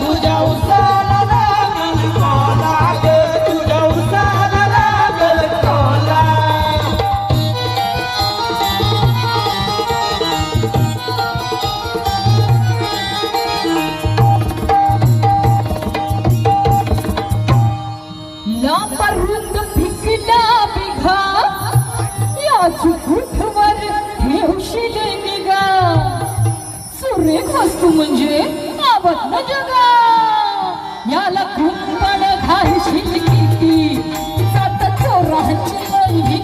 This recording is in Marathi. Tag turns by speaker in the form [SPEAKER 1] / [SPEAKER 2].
[SPEAKER 1] तुझ्या उसाला लागल कोला ग तुझ्या उसाला लागल कोला
[SPEAKER 2] लांबरुंद पिकला बिघा याची गुठवर ठेवशील निगा सुरेख वस्तू म्हणजे आवत न जगा याला कुंपण घालशील किती जात चोरांची लई